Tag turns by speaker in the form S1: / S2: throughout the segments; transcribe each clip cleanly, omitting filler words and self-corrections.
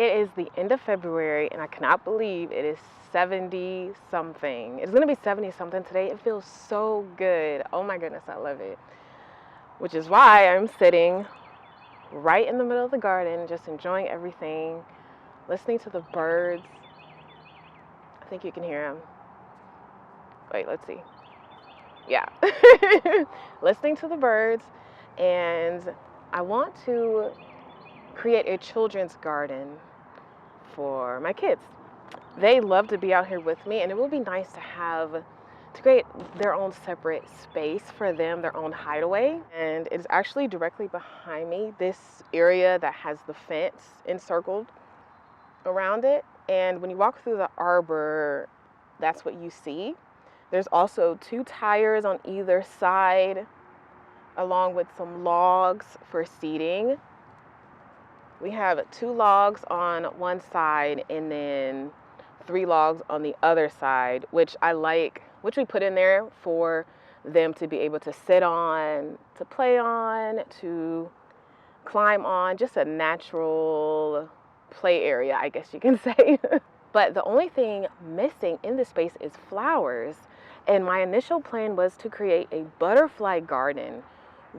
S1: It is the end of February, and I cannot believe it is 70 something. It's gonna be 70 something today. It feels so good. Oh my goodness, I love it. Which is why I'm sitting right in the middle of the garden, just enjoying everything, listening to the birds. I think you can hear them. Wait, let's see. Yeah. Listening to the birds, and I want to create a children's garden for my kids. They love to be out here with me, and it will be nice to create their own separate space for them, their own hideaway. And it's actually directly behind me, this area that has the fence encircled around it. And when you walk through the arbor, that's what you see. There's also 2 tires on either side, along with some logs for seating. We have 2 logs on one side and then 3 logs on the other side, which I like, which we put in there for them to be able to sit on, to play on, to climb on, just a natural play area, I guess you can say. But the only thing missing in this space is flowers. And my initial plan was to create a butterfly garden,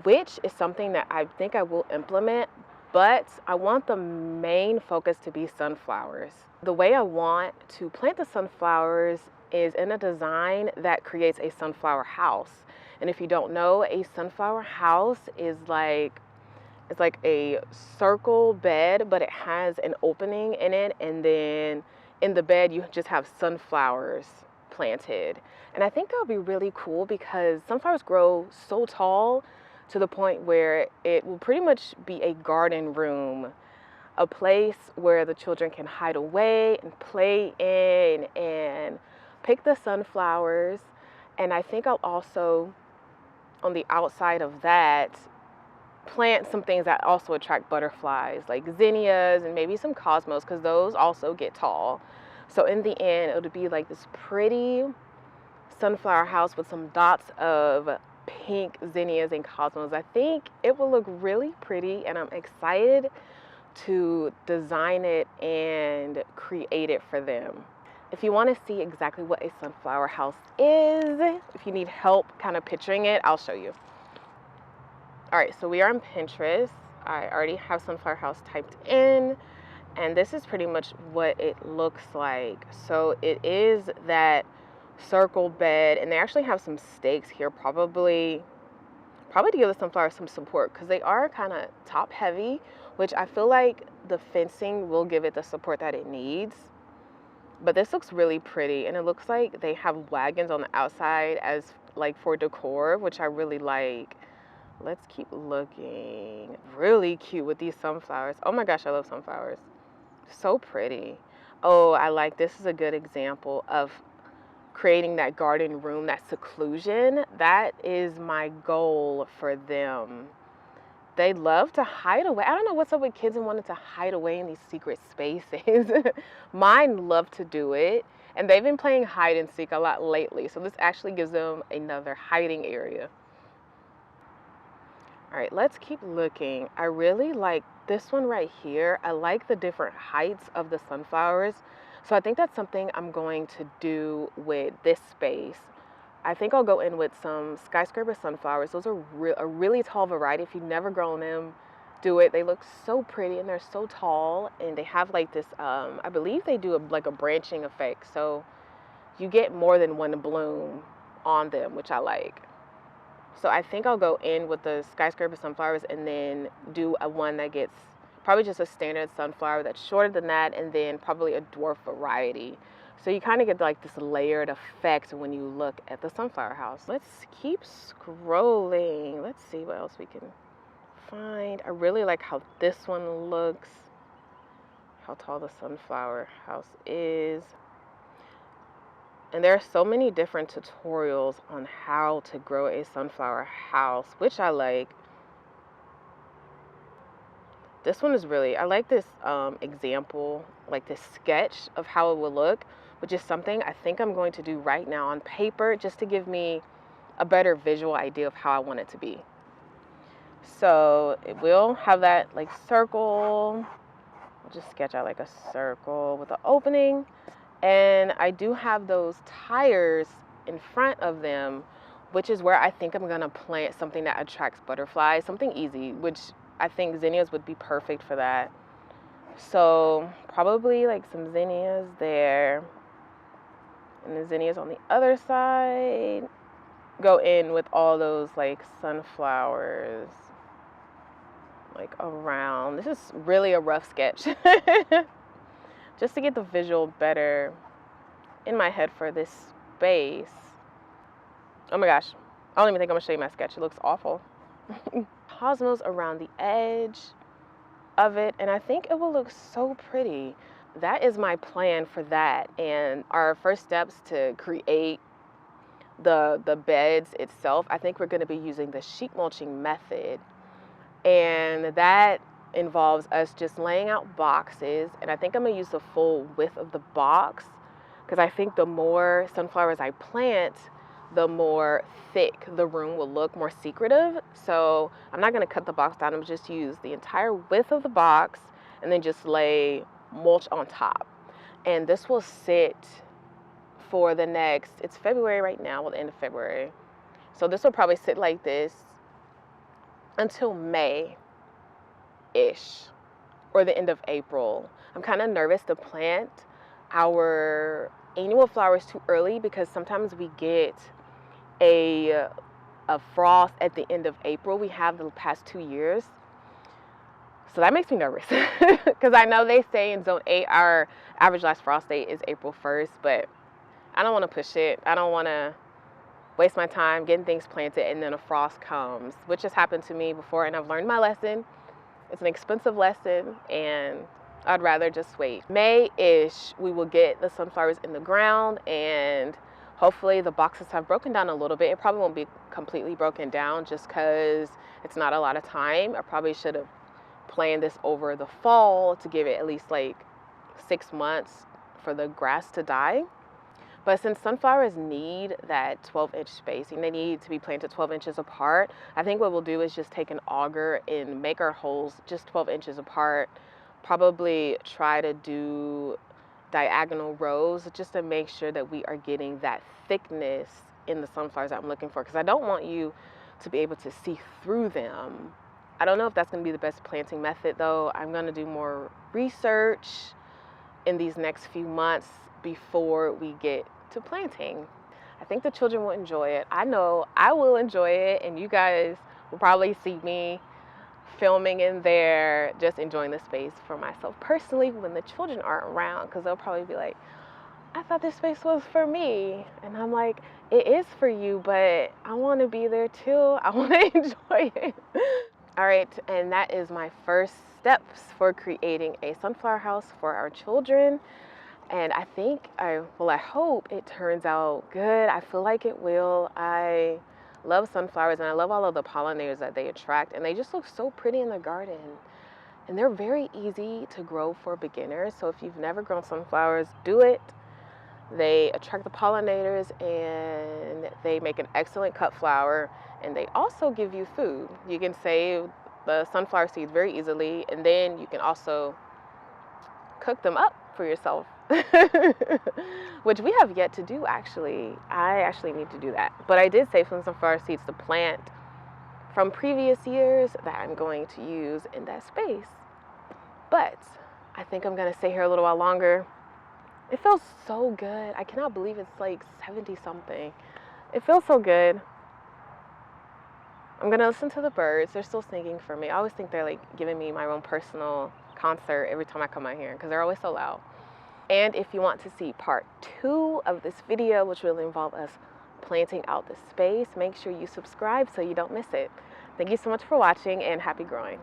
S1: which is something that I think I will implement, but I want the main focus to be sunflowers. The way I want to plant the sunflowers is in a design that creates a sunflower house. And if you don't know, a sunflower house is it's like a circle bed, but it has an opening in it, and then in the bed you just have sunflowers planted. And I think that would be really cool because sunflowers grow so tall to the point where it will pretty much be a garden room, a place where the children can hide away and play in and pick the sunflowers. And I think I'll also, on the outside of that, plant some things that also attract butterflies, like zinnias and maybe some cosmos, because those also get tall. So in the end, it'll be like this pretty sunflower house with some dots of pink zinnias and cosmos. I think it will look really pretty, and I'm excited to design it and create it for them. If you want to see exactly what a sunflower house is, if you need help kind of picturing it, I'll show you. All right, so we are on Pinterest. I already have sunflower house typed in, and this is pretty much what it looks like. So it is that circle bed, and they actually have some stakes here, probably to give the sunflowers some support, because they are kind of top heavy, which I feel like the fencing will give it the support that it needs. But this looks really pretty, and it looks like they have wagons on the outside as like for decor, which I really like. Let's keep looking. Really cute with these sunflowers. Oh my gosh, I love sunflowers. So pretty. Oh, I like, this is a good example of creating that garden room, that seclusion. That is my goal for them. They love to hide away. I don't know what's up with kids and wanting to hide away in these secret spaces. Mine love to do it, and they've been playing hide and seek a lot lately, so this actually gives them another hiding area. All right, let's keep looking. I really like this one right here. I like the different heights of the sunflowers. So I think that's something I'm going to do with this space. I think I'll go in with some skyscraper sunflowers. Those are a really tall variety. If you've never grown them, do it. They look so pretty, and they're so tall, and they have like this, I believe they do like a branching effect. So you get more than one bloom on them, which I like. So I think I'll go in with the skyscraper sunflowers and then do a one that gets probably just a standard sunflower that's shorter than that, and then probably a dwarf variety. So you kind of get like this layered effect when you look at the sunflower house. Let's keep scrolling. Let's see what else we can find. I really like how this one looks, how tall the sunflower house is. And there are so many different tutorials on how to grow a sunflower house, which I like. This one is really, I like this example, like this sketch of how it will look, which is something I think I'm going to do right now on paper, just to give me a better visual idea of how I want it to be. So it will have that like circle, I'll just sketch out like a circle with an opening. And I do have those tires in front of them, which is where I think I'm gonna plant something that attracts butterflies, something easy, which I think zinnias would be perfect for that. So probably like some zinnias there, and the zinnias on the other side go in with all those like sunflowers like around. This is really a rough sketch just to get the visual better in my head for this space. Oh my gosh, I don't even think I'm gonna show you my sketch. It looks awful. Cosmos around the edge of it, and I think it will look so pretty. That is my plan for that. And our first steps to create the beds itself, I think we're going to be using the sheet mulching method, and that involves us just laying out boxes. And I think I'm going to use the full width of the box, because I think the more sunflowers I plant, the more thick the room will look, more secretive. So I'm not going to cut the box down. I'm just use the entire width of the box and then just lay mulch on top. And this will sit for the next, it's February right now, well, the end of February. So this will probably sit like this until May-ish or the end of April. I'm kind of nervous to plant our annual flowers too early, because sometimes we get a frost at the end of April. We have the past 2 years. So that makes me nervous, because I know they say in zone 8 our average last frost date is April 1st, but I don't want to push it. I don't want to waste my time getting things planted and then a frost comes, which has happened to me before, and I've learned my lesson. It's an expensive lesson, and I'd rather just wait. May-ish, we will get the sunflowers in the ground, and hopefully the boxes have broken down a little bit. It probably won't be completely broken down just because it's not a lot of time. I probably should have planned this over the fall to give it at least like 6 months for the grass to die. But since sunflowers need that 12-inch spacing, they need to be planted 12 inches apart, I think what we'll do is just take an auger and make our holes just 12 inches apart. Probably try to do diagonal rows just to make sure that we are getting that thickness in the sunflowers that I'm looking for, because I don't want you to be able to see through them. I don't know if that's going to be the best planting method though. I'm going to do more research in these next few months before we get to planting. I think the children will enjoy it. I know I will enjoy it, and you guys will probably see me filming in there, just enjoying the space for myself personally when the children aren't around, because they'll probably be like, I thought this space was for me. And I'm like, it is for you, but I want to be there too. I want to enjoy it. All right, and that is my first steps for creating a sunflower house for our children. And I think, I hope it turns out good. I feel like it will. I love sunflowers, and I love all of the pollinators that they attract, and they just look so pretty in the garden. And they're very easy to grow for beginners. So if you've never grown sunflowers, do it. They attract the pollinators, and they make an excellent cut flower, and they also give you food. You can save the sunflower seeds very easily, and then you can also cook them up for yourself, which we have yet to do actually. I actually need to do that. But I did save some sunflower seeds to plant from previous years that I'm going to use in that space. But I think I'm going to stay here a little while longer. It feels so good. I cannot believe it's like 70 something. It feels so good. I'm going to listen to the birds. They're still singing for me. I always think they're like giving me my own personal concert every time I come out here, because they're always so loud. And if you want to see part 2 of this video, which will involve us planting out the space, make sure you subscribe so you don't miss it. Thank you so much for watching, and happy growing.